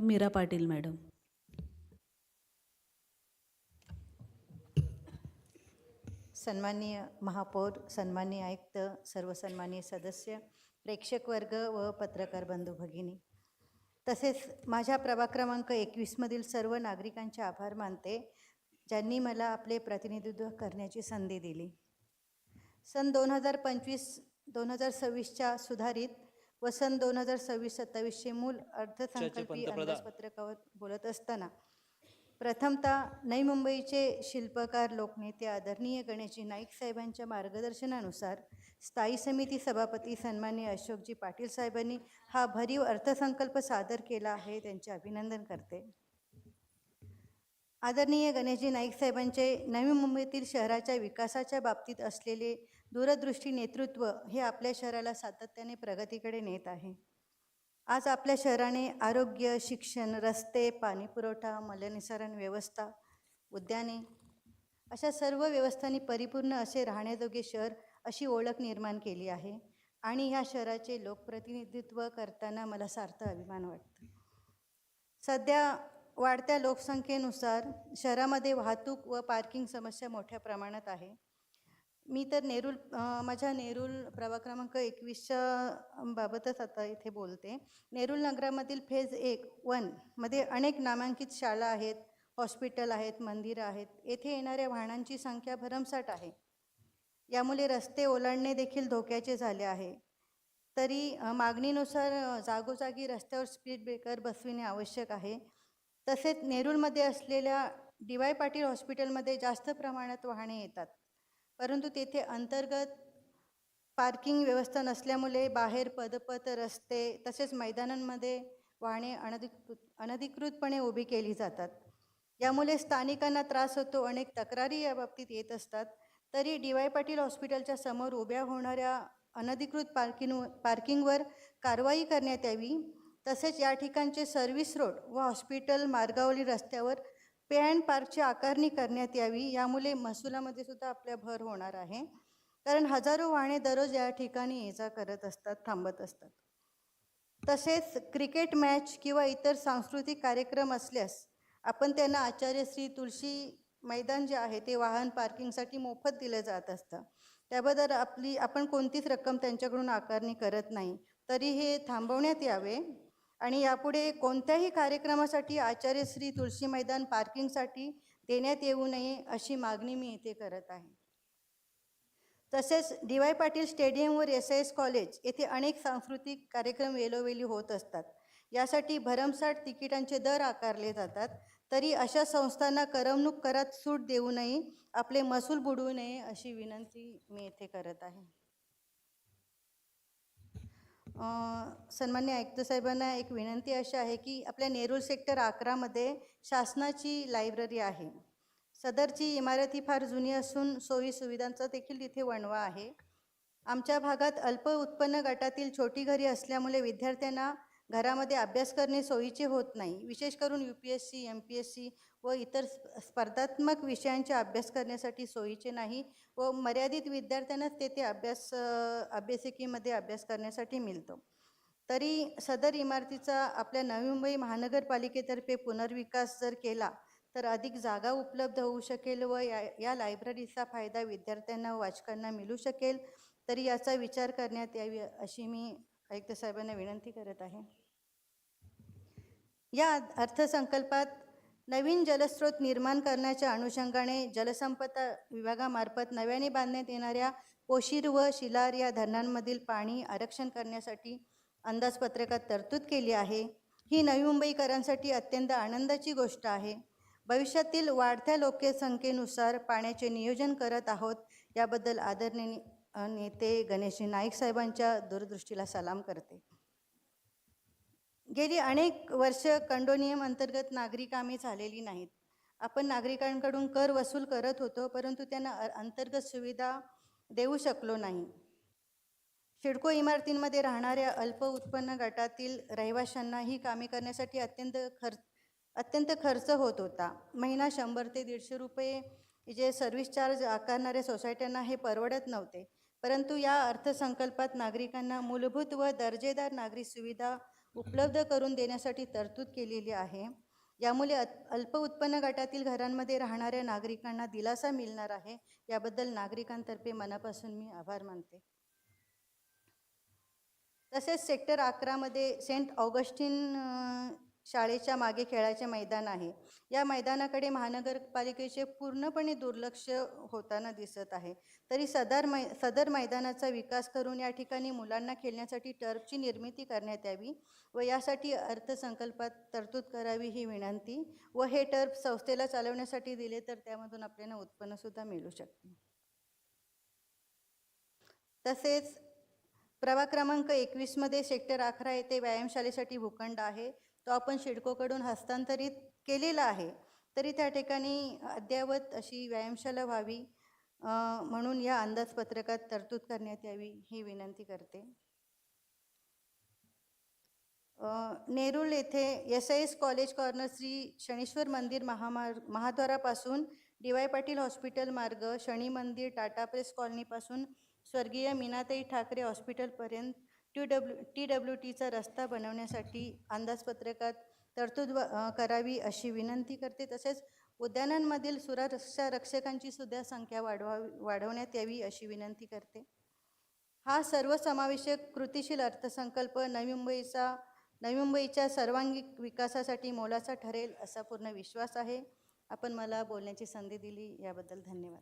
Mira Patil madam. सन्माननीय महापौर, सन्माननीय आयुक्त, सर्व सन्माननीय सदस्य, प्रेक्षक वर्ग व पत्रकार बंधू भगिनी, तसेच माझ्या प्रभाग क्रमांक 21 मधील सर्व नागरिकांचे आभार मानते ज्यांनी मला आपले प्रतिनिधित्व करण्याची संधी दिली. सन 2025-2026च्या सुधारित व सन 2026-27चे मूल अर्थसंकल्पीय अंदाजपत्रकावर बोलत असताना प्रथमतः नवी मुंबईचे शिल्पकार लोकनेते आदरणीय गणेशजी नाईक साहेबांच्या मार्गदर्शनानुसार स्थायी समिती सभापती सन्माननीय अशोकजी पाटील साहेबांनी हा भरीव अर्थसंकल्प सादर केला आहे, त्यांचे अभिनंदन करते. आदरणीय गणेशजी नाईक साहेबांचे नवी मुंबईतील शहराच्या विकासाच्या बाबतीत असलेले दूरदृष्टी नेतृत्व हे आपल्या शहराला सातत्याने प्रगतीकडे नेत आहे. आज आपल्या शहराने आरोग्य, शिक्षण, रस्ते, पाणीपुरवठा, मलनिस्सारण व्यवस्था, उद्याने अशा सर्व व्यवस्थांनी परिपूर्ण असे राहण्याजोगे शहर अशी ओळख निर्माण केली आहे आणि ह्या शहराचे लोकप्रतिनिधित्व करताना मला सार्थ अभिमान वाटतो. सध्या वाढत्या लोकसंख्येनुसार शहरामध्ये वाहतूक व पार्किंग समस्या मोठ्या प्रमाणात आहे. मी तर माझ्या नेरूल प्रभाग क्रमांक 21च्या बाबतच आता इथे बोलते. नेरूल नगरामधील फेज 1 मध्ये अनेक नामांकित शाळा आहेत, हॉस्पिटल आहेत, मंदिरं आहेत. येथे येणाऱ्या वाहनांची संख्या भरमसाठ आहे. यामुळे रस्ते ओलांडणे देखील धोक्याचे झाले आहे. तरी मागणीनुसार जागोजागी रस्त्यावर स्पीड ब्रेकर बसविणे आवश्यक आहे. तसेच नेरूलमध्ये असलेल्या डी.वाय. पाटील हॉस्पिटलमध्ये जास्त प्रमाणात वाहने येतात, परंतु तेथे अंतर्गत पार्किंग व्यवस्था नसल्यामुळे बाहेर पदपथ, रस्ते तसेच मैदानांमध्ये वाहने अनधिकृतपणे उभी केली जातात. यामुळे स्थानिकांना त्रास होतो. अनेक तक्रारी या बाबतीत येत असतात. तरी डी.वाय. पाटील हॉस्पिटलच्या समोर उभ्या होणाऱ्या अनधिकृत पार्किंगवर कारवाई करण्यात यावी. तसेच या ठिकाणचे सर्व्हिस रोड व हॉस्पिटल मार्गावरील रस्त्यावर पे अँड पार्कची आकारणी करण्यात यावी. यामुळे महसुलामध्ये सुद्धा आपल्या भर होणार आहे, कारण हजारो वाहने दररोज या ठिकाणी ये जा करत असतात, थांबत असतात. तसेच क्रिकेट मॅच किंवा इतर सांस्कृतिक कार्यक्रम असल्यास आपण त्यांना आचार्यश्री तुळशी मैदान जे आहे ते वाहन पार्किंगसाठी मोफत दिलं जात असतं. त्याबद्दल आपण कोणतीच रक्कम त्यांच्याकडून आकारणी करत नाही. तरी हे थांबवण्यात यावे आणि यापुढे कोणत्याही कार्यक्रमासाठी आचार्यश्री तुळशी मैदान पार्किंगसाठी देण्यात येऊ नये अशी मागणी मी येथे करत आहे. तसेच डी.वाय. पाटील स्टेडियमवर एस.आय.एस. कॉलेज येथे अनेक सांस्कृतिक कार्यक्रम वेळोवेळी होत असतात. यासाठी भरमसाठ तिकिटांचे दर आकारले जातात. तरी अशा संस्थांना करमणूक करात सूट देऊ नये, आपले महसूल बुडवू नये अशी विनंती मी येथे करत आहे. सन्माननीय आयुक्त साहेबांना एक विनंती अशी आहे की आपल्या नेरूल सेक्टर 11 मध्ये शासनाची लायब्ररी आहे. सदरची इमारत ही फार जुनी असून सोयी सुविधांचा देखील तिथे वणवा आहे. आमच्या भागात अल्प उत्पन्न गटातील छोटी घरे असल्यामुळे विद्यार्थ्यांना घरामध्ये अभ्यास करणे सोयीचे होत नाही. विशेष करून UPSC, MPSC व इतर स्पर्धात्मक विषयांचे अभ्यास करण्यासाठी सोयीचे नाही व मर्यादित विद्यार्थ्यांनाच तेथे अभ्यासिकेमध्ये अभ्यास करण्यासाठी मिळतो. तरी सदर इमारतीचा आपल्या नवी मुंबई महानगरपालिकेतर्फे पुनर्विकास जर केला तर अधिक जागा उपलब्ध होऊ शकेल व या लायब्ररीचा फायदा विद्यार्थ्यांना व वाचकांना मिळू शकेल. तरी याचा विचार करण्यात यावी अशी मी आयुक्त साहेबांना विनंती करत आहे. या अर्थसंकल्पात नवीन जलस्रोत निर्माण करण्याच्या अनुषंगाने जलसंपदा विभागामार्फत नव्याने बांधण्यात येणाऱ्या पोशीर व शिलार या धरणांमधील पाणी आरक्षण करण्यासाठी अंदाजपत्रकात तरतूद केली आहे. ही नवी मुंबईकरांसाठी अत्यंत आनंदाची गोष्ट आहे. भविष्यातील वाढत्या लोकसंख्येनुसार पाण्याचे नियोजन करत आहोत. याबद्दल आदरणीय नेते गणेशजी नाईक साहेबांच्या दूरदृष्टीला सलाम करते. गेली अनेक वर्ष कंडोनियम अंतर्गत नागरी कामे झालेली नाहीत. आपण नागरिकांकडून कर वसूल करत होतो, परंतु त्यांना अंतर्गत सुविधा देऊ शकलो नाही. सिडको इमारतींमध्ये राहणाऱ्या अल्प उत्पन्न गटातील रहिवाशांना ही कामे करण्यासाठी अत्यंत खर्च होत होता. महिना 100 ते 150 रुपये जे सर्व्हिस चार्ज आकारणाऱ्या सोसायट्यांना हे परवडत नव्हते. परंतु या अर्थसंकल्पात नागरिकांना मूलभूत व दर्जेदार नागरी सुविधा उपलब्ध करून देण्यासाठी तरतूद केलेली आहे. यामुळे अल्प उत्पन्न गटातील घरांमध्ये राहणाऱ्या नागरिकांना दिलासा मिळणार आहे. याबद्दल नागरिकांतर्फे मनापासून मी आभार मानते. तसेच सेक्टर 11मध्ये सेंट ऑगस्टिन शाळेच्या मागे खेळाचे मैदान आहे. या मैदानाकडे महानगरपालिकेचे पूर्णपणे दुर्लक्ष होताना दिसत आहे. तरी सदर मैदानाचा विकास करून या ठिकाणी मुलांना खेळण्यासाठी टर्फची निर्मिती करण्यात यावी व यासाठी अर्थसंकल्पात तरतूद करावी ही विनंती. व हे टर्फ संस्थेला चालवण्यासाठी दिले तर त्यामधून आपल्याला उत्पन्नसुद्धा मिळू शकते. तसेच प्रभाग क्रमांक 21मध्ये सेक्टर 11 येथे व्यायामशाळेसाठी भूखंड आहे. तो आपण सिडकोकडून हस्तांतरित केलेला आहे. तरी त्या ठिकाणी अद्ययावत अशी व्यायामशाळा व्हावी म्हणून या अंदाजपत्रकात तरतूद करण्यात यावी ही विनंती करते. नेरूळ येथे SIS college corner Shri Shanishwar मंदिर महाद्वारापासून DY पाटील हॉस्पिटल मार्ग, शनी मंदिर, टाटा प्रेस कॉलनीपासून स्वर्गीय मीनाताई ठाकरे हॉस्पिटलपर्यंत TWTचा रस्ता बनवण्यासाठी अंदाजपत्रकात तरतूद करावी अशी विनंती करते. तसेच उद्यानांमधील सुरक्षा रक्षकांची सुद्धा संख्या वाढवण्यात यावी अशी विनंती करते. हा सर्वसमावेशक कृतीशील अर्थसंकल्प नवी मुंबईच्या सर्वांगीण विकासासाठी मोलाचा ठरेल असा पूर्ण विश्वास आहे. आपण मला बोलण्याची संधी दिली याबद्दल धन्यवाद.